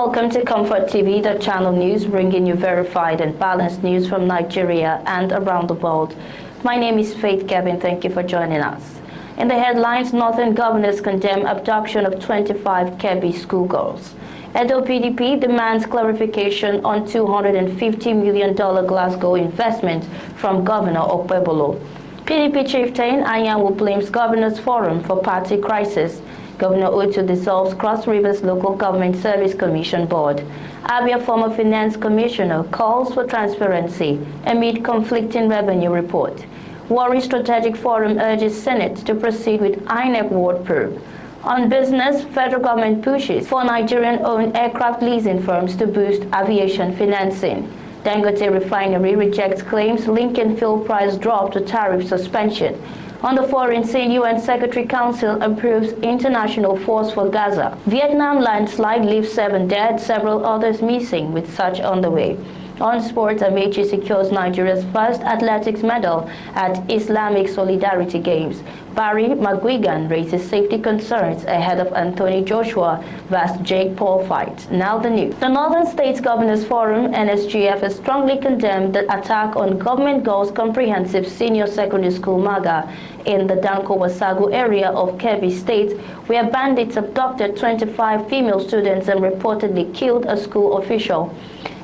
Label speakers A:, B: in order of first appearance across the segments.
A: Welcome to ComfortTV.channel news, bringing you verified and balanced news from Nigeria and around the world. My name is Faith Kebbi. Thank you for joining us. In the headlines, Northern governors condemn abduction of 25 Kebbi schoolgirls. Edo PDP demands clarification on $250 million Glasgow investment from Governor Okpebolo. PDP chieftain Anyanwu blames Governors Forum for party crisis. Governor Otu dissolves Cross Rivers Local Government Service Commission Board. Abia former Finance Commissioner calls for transparency amid conflicting revenue report. Warri Strategic Forum urges Senate to proceed with INEC ward probe. On business, federal government pushes for Nigerian-owned aircraft leasing firms to boost aviation financing. Dangote refinery rejects claims linking fuel price drop to tariff suspension. On the foreign scene, UN Secretary Council approves international force for Gaza. Vietnam landslide leaves 7 dead, several others missing, with search on the way. On sports, Aviation secures Nigeria's first athletics medal at Islamic Solidarity Games. Barry McGuigan raises safety concerns ahead of Anthony Joshua vs. Jake Paul fight. Now the news. The Northern States Governors Forum, NSGF, has strongly condemned the attack on Government Girls Comprehensive Senior Secondary School Maga in the Danko-Wasagu area of Kebbi State, where bandits abducted 25 female students and reportedly killed a school official.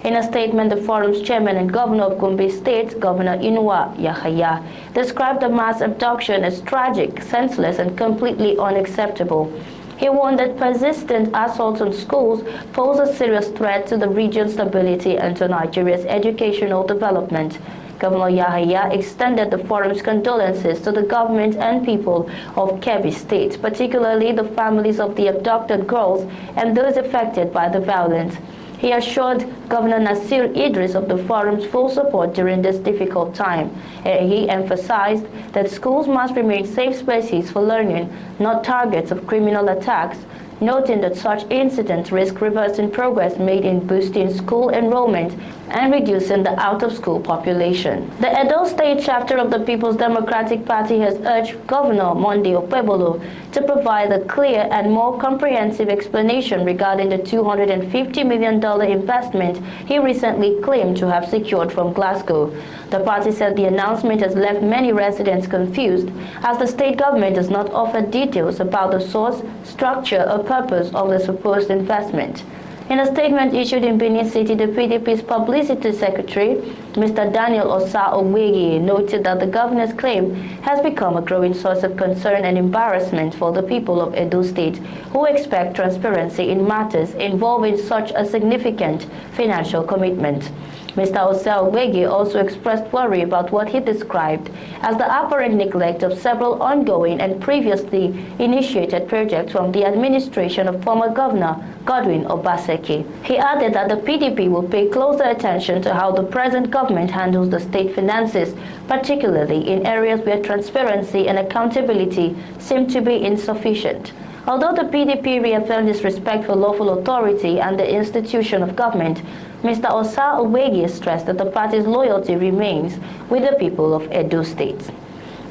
A: In a statement, the forum's chairman and governor of Gombe State, Governor Inuwa Yahaya, described the mass abduction as tragic, senseless, and completely unacceptable. He warned that persistent assaults on schools pose a serious threat to the region's stability and to Nigeria's educational development. Governor Yahaya extended the forum's condolences to the government and people of Kebbi State, particularly the families of the abducted girls and those affected by the violence. He assured Governor Nasir Idris of the forum's full support during this difficult time. He emphasized that schools must remain safe spaces for learning, not targets of criminal attacks, noting that such incidents risk reversing progress made in boosting school enrollment and reducing the out-of-school population. The Edo State chapter of the People's Democratic Party has urged Governor Monday Okpebolo to provide a clear and more comprehensive explanation regarding the $250 million investment he recently claimed to have secured from Glasgow. The party said the announcement has left many residents confused, as the state government does not offer details about the source, structure, or purpose of the supposed investment. In a statement issued in Benin City, the PDP's publicity secretary, Mr. Daniel Osa Owegi, noted that the governor's claim has become a growing source of concern and embarrassment for the people of Edo State, who expect transparency in matters involving such a significant financial commitment. Mr. Osa Owegi also expressed worry about what he described as the apparent neglect of several ongoing and previously initiated projects from the administration of former Governor Godwin Obaseki. He added that the PDP will pay closer attention to how the present government handles the state finances, particularly in areas where transparency and accountability seem to be insufficient. Although the PDP reaffirmed its respect for lawful authority and the institution of government, Mr. Osa Owegi stressed that the party's loyalty remains with the people of Edo State.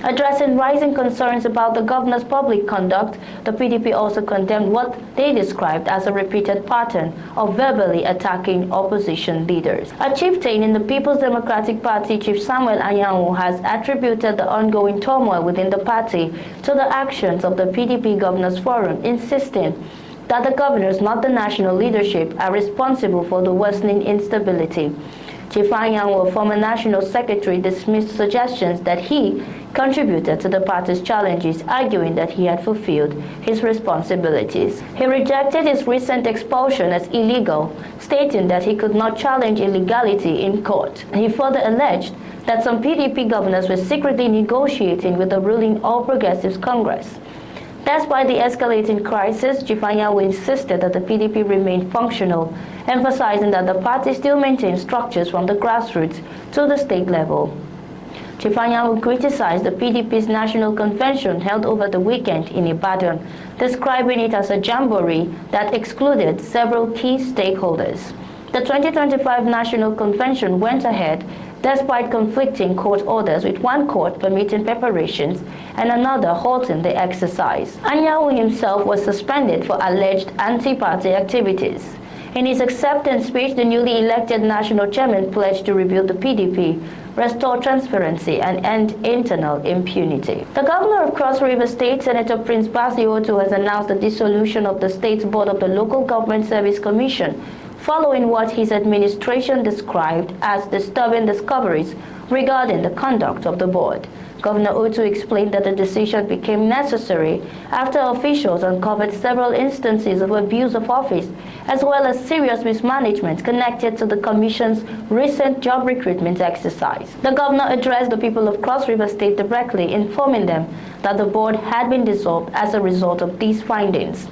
A: Addressing rising concerns about the governor's public conduct, the PDP also condemned what they described as a repeated pattern of verbally attacking opposition leaders. A chieftain in the People's Democratic Party, Chief Samuel Anyanwu, has attributed the ongoing turmoil within the party to the actions of the PDP Governors Forum, insisting that the governors, not the national leadership, are responsible for the worsening instability. Chief Anyanwu, former national secretary, dismissed suggestions that he contributed to the party's challenges, arguing that he had fulfilled his responsibilities. He rejected his recent expulsion as illegal, stating that he could not challenge illegality in court. He further alleged that some PDP governors were secretly negotiating with the ruling All Progressives Congress. Despite the escalating crisis, Chief Anyanwu insisted that the PDP remain functional, emphasizing that the party still maintains structures from the grassroots to the state level. Chief Anyanwu criticized the PDP's national convention held over the weekend in Ibadan, describing it as a jamboree that excluded several key stakeholders. The 2025 National Convention went ahead despite conflicting court orders, with one court permitting preparations and another halting the exercise. Anyanwu himself was suspended for alleged anti-party activities. In his acceptance speech, the newly elected national chairman pledged to rebuild the PDP, restore transparency, and end internal impunity. The governor of Cross River State, Senator Prince Basiotu, has announced the dissolution of the state's board of the Local Government Service Commission, following what his administration described as disturbing discoveries regarding the conduct of the board. Governor Otu explained that the decision became necessary after officials uncovered several instances of abuse of office, as well as serious mismanagement connected to the Commission's recent job recruitment exercise. The governor addressed the people of Cross River State directly, informing them that the board had been dissolved as a result of these findings.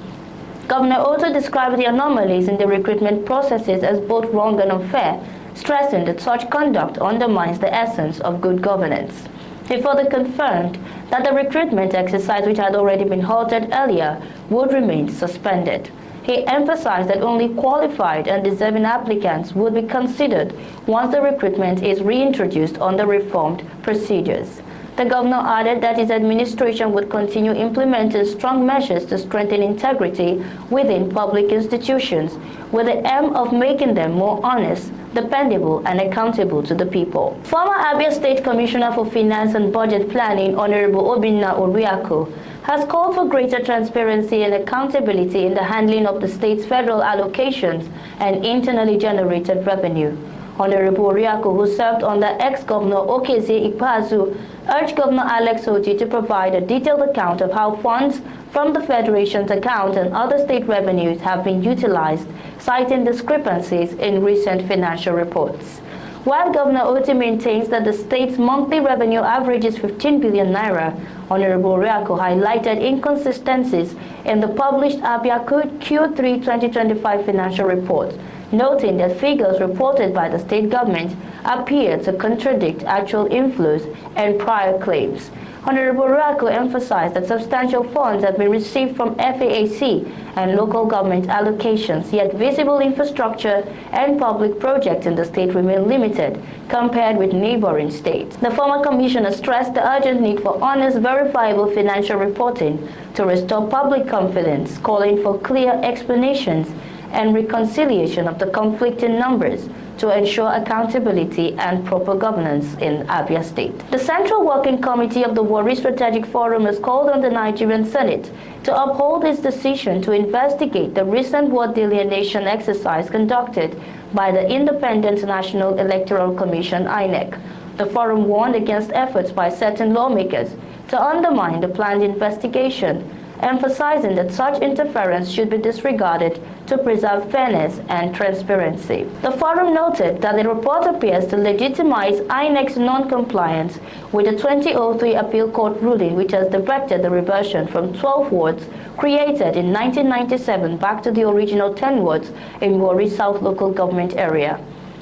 A: Governor Otu described the anomalies in the recruitment processes as both wrong and unfair, stressing that such conduct undermines the essence of good governance. He further confirmed that the recruitment exercise, which had already been halted earlier, would remain suspended. He emphasized that only qualified and deserving applicants would be considered once the recruitment is reintroduced under reformed procedures. The governor added that his administration would continue implementing strong measures to strengthen integrity within public institutions, with the aim of making them more honest, dependable, and accountable to the people. Former Abia State Commissioner for Finance and Budget Planning, Honorable Obinna Oriako, has called for greater transparency and accountability in the handling of the state's federal allocations and internally generated revenue. Honorable Oriako, who served under ex-governor Okezie Ikpeazu, urged Governor Alex Oti to provide a detailed account of how funds from the Federation's account and other state revenues have been utilized, citing discrepancies in recent financial reports. While Governor Oti maintains that the state's monthly revenue averages 15 billion naira, Honorable Oriako highlighted inconsistencies in the published Abia Q3 2025 financial report, noting that figures reported by the state government appear to contradict actual inflows and prior claims. Honorable Oriako emphasized that substantial funds have been received from FAAC and local government allocations, yet visible infrastructure and public projects in the state remain limited compared with neighboring states. The former commissioner stressed the urgent need for honest, verifiable financial reporting to restore public confidence, calling for clear explanations and reconciliation of the conflicting numbers to ensure accountability and proper governance in Abia State. The Central Working Committee of the Warri Strategic Forum has called on the Nigerian Senate to uphold its decision to investigate the recent ward delineation exercise conducted by the Independent National Electoral Commission (INEC). The forum warned against efforts by certain lawmakers to undermine the planned investigation, emphasizing that such interference should be disregarded to preserve fairness and transparency. The forum noted that the report appears to legitimize INEC's non-compliance with the 2003 Appeal Court ruling, which has directed the reversion from 12 wards created in 1997 back to the original 10 wards in Warri South local government area.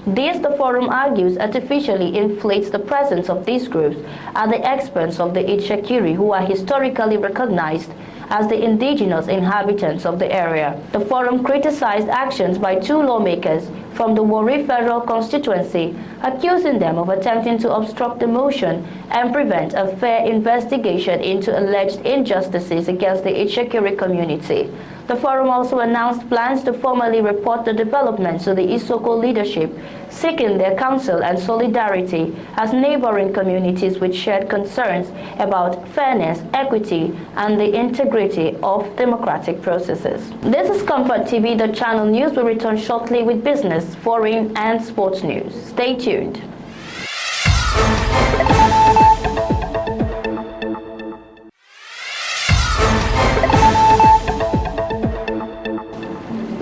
A: This, the forum argues, artificially inflates the presence of these groups at the expense of the Itsekiri, who are historically recognized as the indigenous inhabitants of the area. The forum criticized actions by two lawmakers from the Warri federal constituency, accusing them of attempting to obstruct the motion and prevent a fair investigation into alleged injustices against the Itsekiri community. The forum also announced plans to formally report the developments to the Isoko leadership, seeking their counsel and solidarity as neighboring communities with shared concerns about fairness, equity, and the integrity of democratic processes. This is ComfortTV.channel news. We'll return shortly with business, foreign, and sports news. Stay tuned.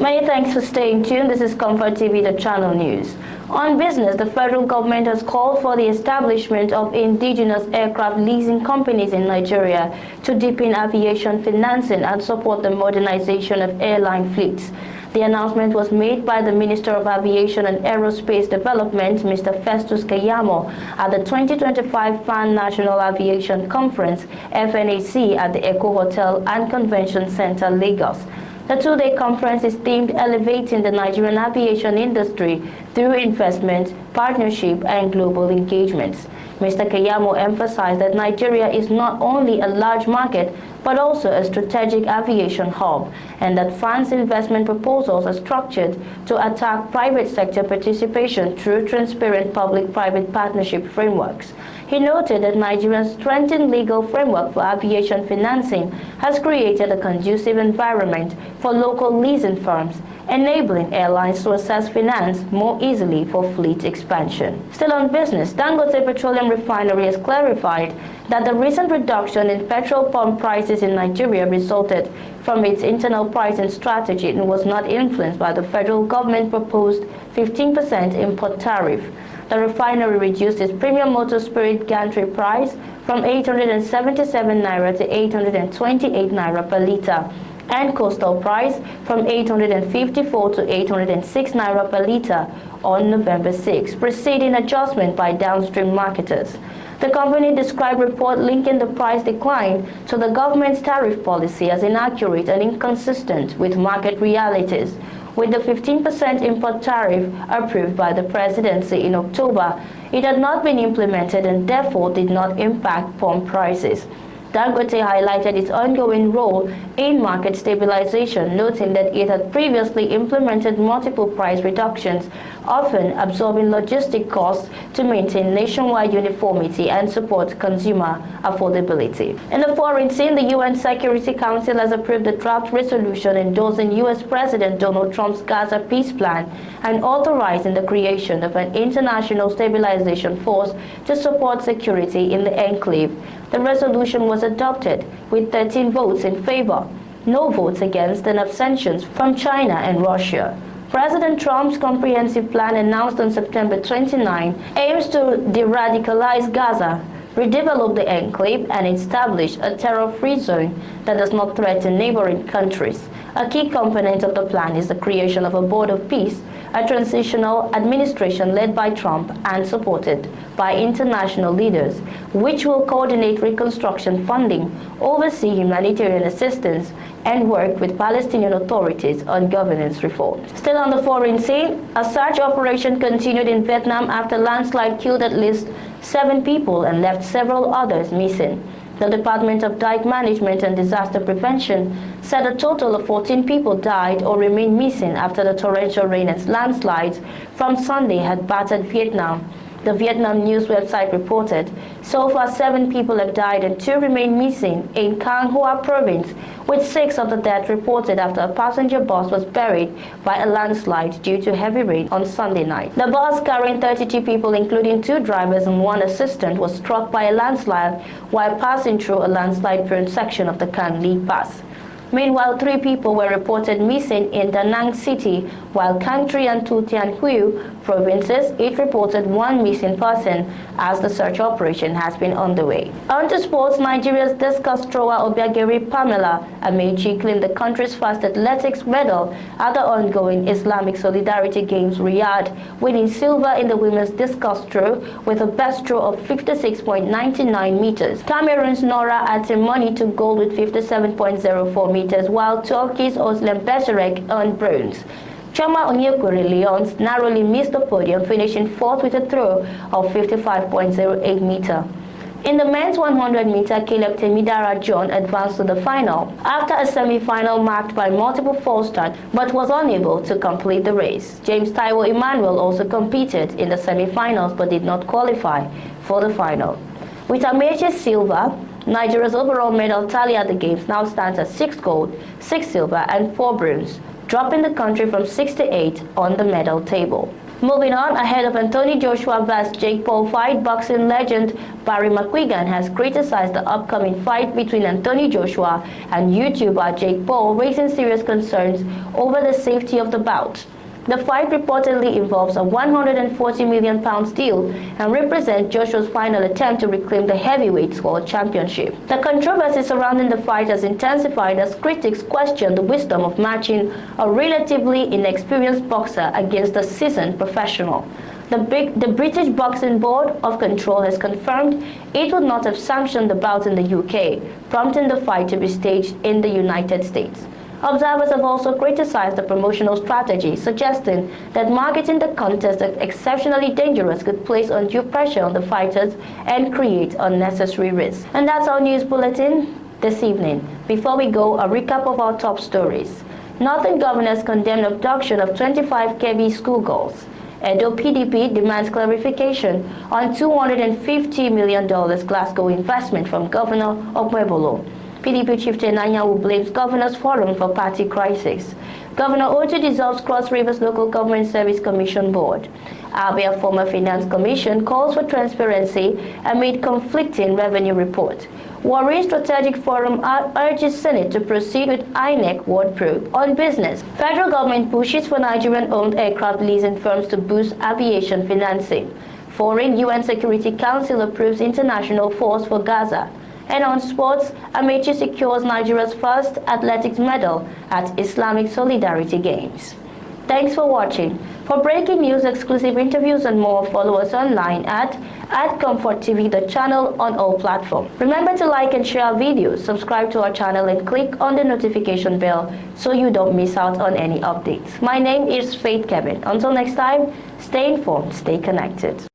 A: Many thanks for staying tuned. This is ComfortTV.channel news. On business, the federal government has called for the establishment of indigenous aircraft leasing companies in Nigeria to deepen aviation financing and support the modernization of airline fleets. The announcement was made by the Minister of Aviation and Aerospace Development, Mr. Festus Keyamo, at the 2025 Pan National Aviation Conference, FNAC, at the Eco Hotel and Convention Center, Lagos. The two-day conference is themed Elevating the Nigerian Aviation Industry through investment, partnership, and global engagements. Mr. Keyamo emphasized that Nigeria is not only a large market but also a strategic aviation hub, and that funds investment proposals are structured to attack private sector participation through transparent public-private partnership frameworks. He noted that Nigeria's strengthened legal framework for aviation financing has created a conducive environment for local leasing firms, enabling airlines to access finance more easily for fleet expansion. Still on business, Dangote Petroleum Refinery has clarified that the recent reduction in petrol pump prices in Nigeria resulted from its internal pricing strategy and was not influenced by the federal government proposed 15% import tariff. The refinery reduced its premium motor spirit gantry price from 877 naira to 828 naira per litre, and coastal price from 854 to 806 naira per litre on November 6, preceding adjustment by downstream marketers. The company described report linking the price decline to the government's tariff policy as inaccurate and inconsistent with market realities, with the 15% import tariff approved by the presidency in October. It had not been implemented and therefore did not impact pump prices. Dangote highlighted its ongoing role in market stabilization, noting that it had previously implemented multiple price reductions, often absorbing logistic costs to maintain nationwide uniformity and support consumer affordability. In the foreign scene, the UN Security Council has approved the draft resolution endorsing U.S. President Donald Trump's Gaza peace plan and authorizing the creation of an international stabilization force to support security in the enclave. The resolution was adopted with 13 votes in favor, no votes against, and abstentions from China and Russia. President Trump's comprehensive plan, announced on September 29, aims to de-radicalize Gaza, redevelop the enclave, and establish a terror-free zone that does not threaten neighboring countries. A key component of the plan is the creation of a board of peace, a transitional administration led by Trump and supported by international leaders, which will coordinate reconstruction funding, oversee humanitarian assistance, and work with Palestinian authorities on governance reforms. Still on the foreign scene, a search operation continued in Vietnam after landslide killed at least 7 people and left several others missing. The Department of Dike Management and Disaster Prevention said a total of 14 people died or remained missing after the torrential rain and landslides from Sunday had battered Vietnam. The Vietnam news website reported, so far 7 people have died and 2 remain missing in Quang Hoa province, with 6 of the deaths reported after a passenger bus was buried by a landslide due to heavy rain on Sunday night. The bus carrying 32 people, including 2 drivers and 1 assistant, was struck by a landslide while passing through a landslide-prone section of the Can Ly Pass. Meanwhile, 3 people were reported missing in Da Nang City, while Quang Tri and Tu Thien Huy provinces each reported 1 missing person as the search operation has been underway. On to sports, Nigeria's discus thrower Obiageri Pamela Amechi claimed the country's first athletics medal at the ongoing Islamic Solidarity Games Riyadh, winning silver in the women's discus throw with a best throw of 56.99 meters. Cameroon's Nora Atimoni took gold with 57.04 meters, while Turkey's Özlem Beserek earned bronze. Choma Onyekwere Leons narrowly missed the podium, finishing 4th with a throw of 55.08 meter. In the men's 100 meter, Caleb Temidara John advanced to the final after a semi-final marked by multiple false starts but was unable to complete the race. James Taiwo Emmanuel also competed in the semi-finals but did not qualify for the final. With Amechi's silver, Nigeria's overall medal tally at the Games now stands at 6 gold, 6 silver, and 4 bronze, dropping the country from 6 to 8 on the medal table. Moving on, ahead of Anthony Joshua vs. Jake Paul fight, boxing legend Barry McGuigan has criticized the upcoming fight between Anthony Joshua and YouTuber Jake Paul, raising serious concerns over the safety of the bout. The fight reportedly involves a £140 million deal and represents Joshua's final attempt to reclaim the heavyweight world championship. The controversy surrounding the fight has intensified as critics question the wisdom of matching a relatively inexperienced boxer against a seasoned professional. The British Boxing Board of Control has confirmed it would not have sanctioned the bout in the UK, prompting the fight to be staged in the United States. Observers have also criticized the promotional strategy, suggesting that marketing the contest as exceptionally dangerous could place undue pressure on the fighters and create unnecessary risk. And that's our news bulletin this evening. Before we go, a recap of our top stories. Northern governors condemn abduction of 25 Kebbi schoolgirls. Edo PDP demands clarification on $250 million Glasgow investment from Governor Okpebholo. PDP chieftain Anyanwu blames Governors Forum for party crisis. Governor Ojo dissolves Cross Rivers Local Government Service Commission Board. Abia former Finance Commission calls for transparency amid conflicting revenue report. Warri Strategic Forum urges Senate to proceed with INEC ward probe on business. Federal government pushes for Nigerian-owned aircraft leasing firms to boost aviation financing. Foreign UN Security Council approves international force for Gaza. And on sports, Amechi secures Nigeria's first athletics medal at Islamic Solidarity Games. Thanks for watching. For breaking news, exclusive interviews and more, follow us online at ComfortTV.channel on all platforms. Remember to like and share our videos, subscribe to our channel and click on the notification bell so you don't miss out on any updates. My name is Faith Kebbi. Until next time, stay informed, stay connected.